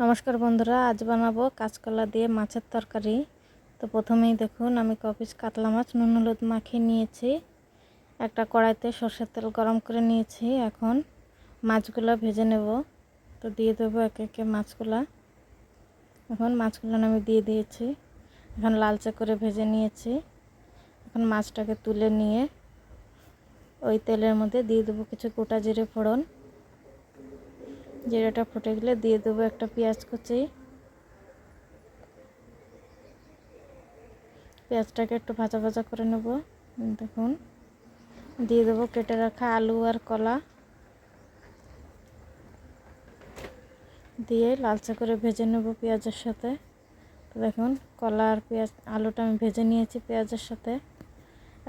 নমস্কার বন্ধুরা, আজ বানাবো কাঁচকলা দিয়ে মাছের তরকারি। তো প্রথমেই দেখুন আমি কপিস কাতলা মাছ নুন হলুদ মাখিয়ে নিয়েছি। একটা কড়াইতে সরষের তেল গরম করে নিয়েছি। এখন মাছগুলো ভেজে নেব। তো দিয়ে দেবো একে একে মাছগুলা। এখন মাছগুলো আমি দিয়ে দিয়েছি। এখন লালচে করে ভেজে নিয়েছি। এখন মাছটাকে তুলে নিয়ে ওই তেলের মধ্যে দিয়ে দেবো কিছু গোটা জিরে ফোড়ন। জিরাটা ফুটে গেলে দিয়ে দেবো একটা পেঁয়াজ কুচি। পেঁয়াজটাকে একটু ভাজা ভাজা করে নেব। দেখুন দিয়ে দেবো কেটে রাখা আলু আর কলা, দিয়ে লালচে করে ভেজে নেব পেঁয়াজের সাথে। তো দেখুন কলা আর পেঁয়াজ আলুটা আমি ভেজে নিয়েছি পেঁয়াজের সাথে।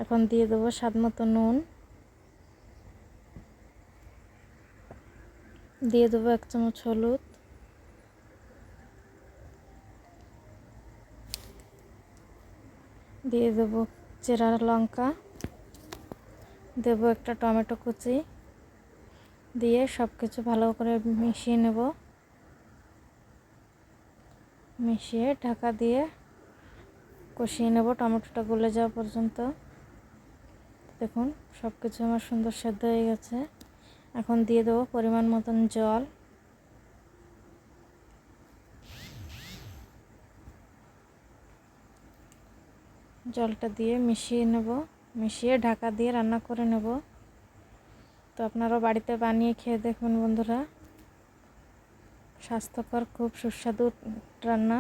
এখন দিয়ে দেবো স্বাদ মতো নুন, দিয়ে দেবো 1 চামচ হলুদ, দিয়ে দেবো চেরা লঙ্কা, দেবো একটা টমেটো কুচি, দিয়ে সব কিছু ভালো করে মিশিয়ে নেব। মিশিয়ে ঢাকা দিয়ে কষিয়ে নেব টমেটোটা গলে যাওয়া পর্যন্ত। দেখুন সব কিছু আমার সুন্দর সেদ্ধ হয়ে গেছে। এখন দিয়ে দেবো পরিমাণ মতন জল। জলটা দিয়ে মিশিয়ে নেব, মিশিয়ে ঢাকা দিয়ে রান্না করে নেব। তো আপনারাও বাড়িতে বানিয়ে খেয়ে দেখবেন বন্ধুরা, স্বাস্থ্যকর খুব সুস্বাদু রান্না।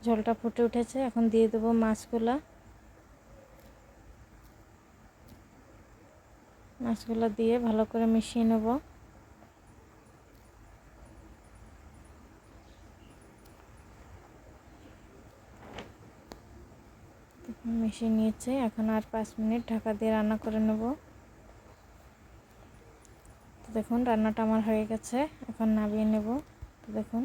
ঝোলটা ফুটে উঠেছে, এখন দিয়ে দেবো মাছগুলো দিয়ে ভালো করে মিশিয়ে নেব। মিশিয়ে নিয়েছে, এখন আর 5 মিনিট ঢাকা দিয়ে রান্না করে নেব। তো দেখুন রান্নাটা আমার হয়ে গেছে, এখন নামিয়ে নেব। তো দেখুন